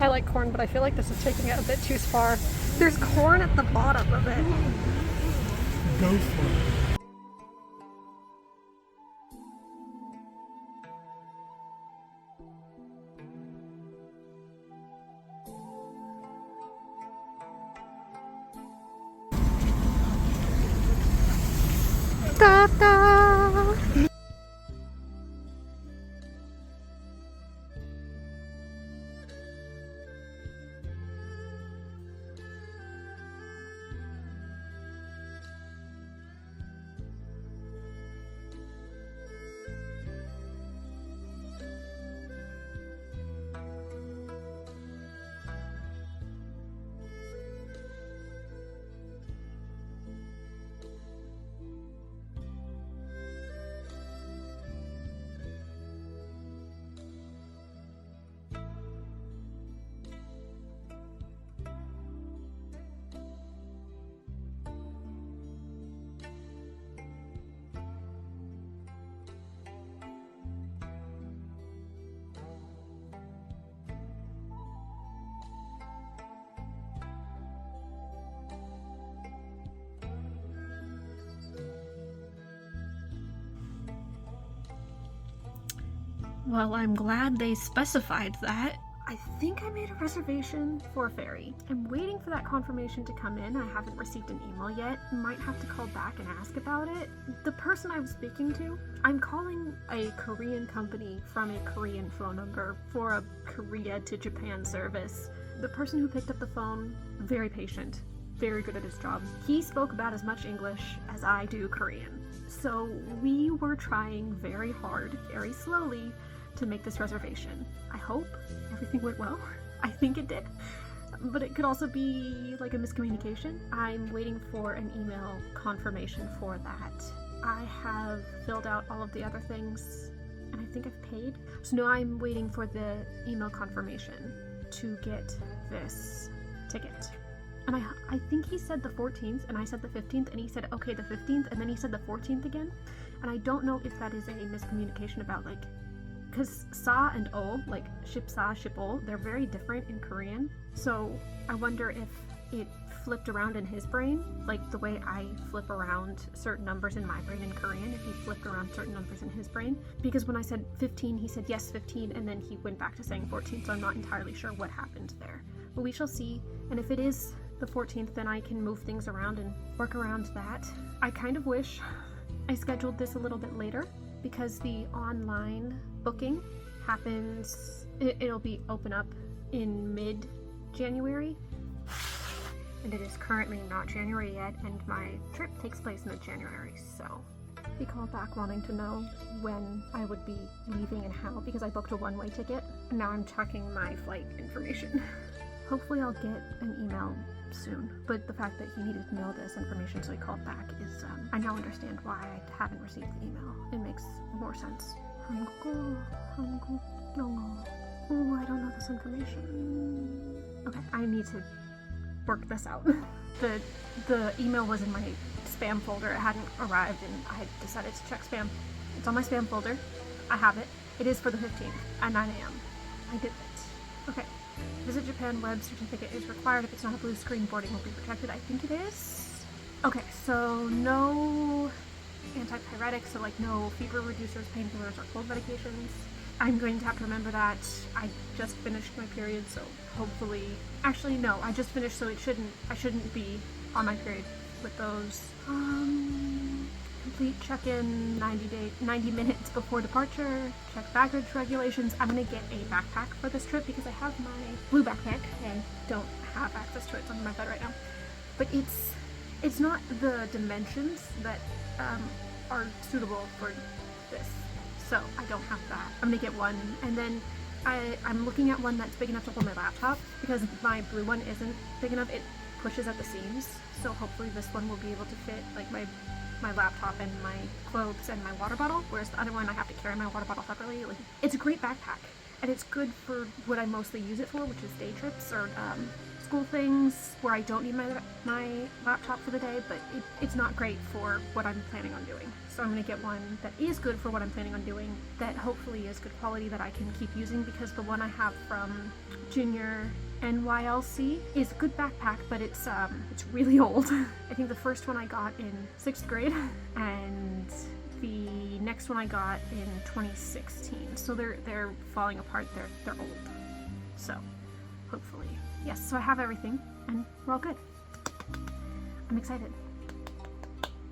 I like corn, but I feel like this is taking it a bit too far. There's corn at the bottom of it. Go for it. Da, da. Well, I'm glad they specified that. I think I made a reservation for a ferry. I'm waiting for that confirmation to come in. I haven't received an email yet. Might have to call back and ask about it. The person I was speaking to, I'm calling a Korean company from a Korean phone number for a Korea to Japan service. The person who picked up the phone, very patient, very good at his job. He spoke about as much English as I do Korean. So we were trying very hard, very slowly, to make this reservation. I hope everything went well. I think it did, but it could also be like a miscommunication. I'm waiting for an email confirmation for that. I have filled out all of the other things and I think I've paid. So now I'm waiting for the email confirmation to get this ticket. And I think he said the 14th and I said the 15th and he said, okay, the 15th, and then he said the 14th again. And I don't know if that is a miscommunication about like, because sa and o, like ship sa, ship o, they're very different in Korean. So I wonder if it flipped around in his brain, like the way I flip around certain numbers in my brain in Korean, if he flipped around certain numbers in his brain. Because when I said 15, he said yes, 15, and then he went back to saying 14, so I'm not entirely sure what happened there. But we shall see, and if it is the 14th, then I can move things around and work around that. I kind of wish I scheduled this a little bit later, because the online booking happens, it'll be open up in mid-January, and it is currently not January yet, and my trip takes place mid-January, so he called back wanting to know when I would be leaving and how, because I booked a one-way ticket, and now I'm checking my flight information. Hopefully I'll get an email soon, but the fact that he needed to know this information so he called back is, I now understand why I haven't received the email. It makes more sense. 한국 영어. Oh, I don't know this information. Okay, I need to work this out. The email was in my spam folder. It hadn't arrived and I had decided to check spam. It's on my spam folder. I have it. It is for the 15th at 9 a.m. I did it. Okay. Visit Japan web certificate is required. If it's not a blue screen, boarding will be protected. I think it is. Okay, so no antipyretics, so like no fever reducers, painkillers, or cold medications. I'm going to have to remember that. I just finished my period, so hopefully, actually no, I just finished, so I shouldn't be on my period with those. Complete check-in 90 minutes before departure, check baggage regulations. I'm gonna get a backpack for this trip because I have my blue backpack and don't have access to it. It's under my bed right now. But it's not the dimensions that are suitable for this, so I don't have that. I'm gonna get one, and then I'm looking at one that's big enough to hold my laptop because my blue one isn't big enough. It pushes at the seams, so hopefully this one will be able to fit like my laptop and my clothes and my water bottle, whereas the other one I have to carry my water bottle separately. Like, it's a great backpack, and it's good for what I mostly use it for, which is day trips or school things where I don't need my laptop for the day, but it's not great for what I'm planning on doing. So I'm going to get one that is good for what I'm planning on doing, that hopefully is good quality, that I can keep using, because the one I have from junior NYLC is a good backpack, but it's really old. I think the first one I got in 6th grade, and the next one I got in 2016. So they're falling apart. They're old. So hopefully, yes. So I have everything, and we're all good. I'm excited.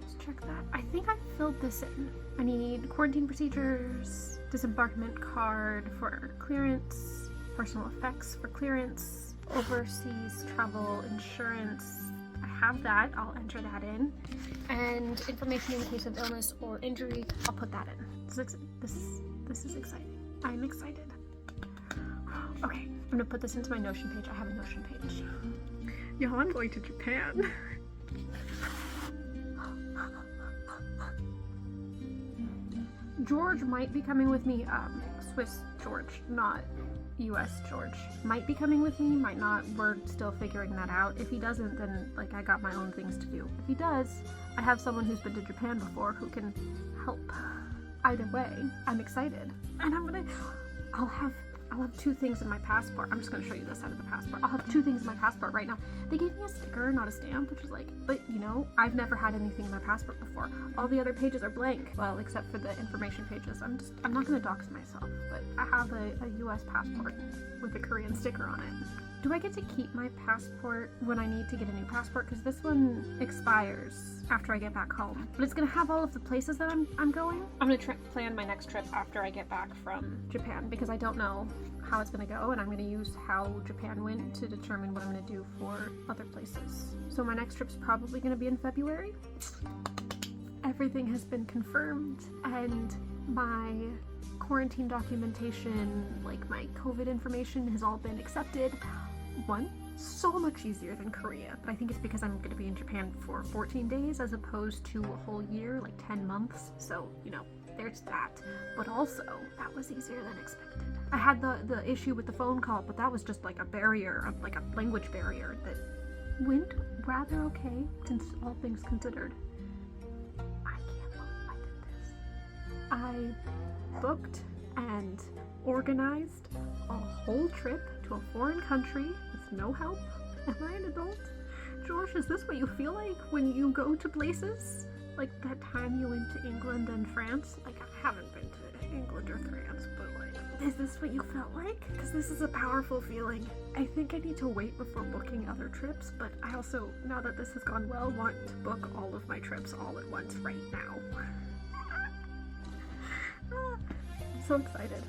Let's check that. I think I filled this in. I need quarantine procedures, disembarkment card for clearance, personal effects for clearance, overseas travel insurance. I have that. I'll enter that in. And information in case of illness or injury, I'll put that in. This is exciting. I'm excited. Okay, I'm gonna put this into my Notion page. I have a Notion page. Y'all, I'm going to Japan. George might be coming with me. Swiss George, not US George. Might be coming with me, might not. We're still figuring that out. If he doesn't, then like I got my own things to do. If he does, I have someone who's been to Japan before who can help. Either way, I'm excited. And I'll have 2 things in my passport. I'm just gonna show you this out of the passport. I'll have 2 things in my passport right now. They gave me a sticker, not a stamp, which is like, but you know, I've never had anything in my passport before. All the other pages are blank. Well, except for the information pages. I'm not gonna dox myself, but I have a US passport with a Korean sticker on it. Do I get to keep my passport when I need to get a new passport? Because this one expires after I get back home. But it's gonna have all of the places that I'm going. I'm gonna plan my next trip after I get back from Japan, because I don't know how it's gonna go, and I'm gonna use how Japan went to determine what I'm gonna do for other places. So my next trip's probably gonna be in February. Everything has been confirmed, and my quarantine documentation, like my COVID information, has all been accepted. So much easier than Korea, but I think it's because I'm going to be in Japan for 14 days as opposed to a whole year, like 10 months. So, you know, there's that. But also, that was easier than expected. I had the issue with the phone call, but that was just like a barrier, like a language barrier that went rather okay, since all things considered. I can't believe I did this. I booked and organized a whole trip to a foreign country with no help. Am I an adult? George, is this what you feel like when you go to places? Like that time you went to England and France? Like, I haven't been to England or France, but like, is this what you felt like? Because this is a powerful feeling. I think I need to wait before booking other trips, but I also, now that this has gone well, want to book all of my trips all at once right now. I'm so excited.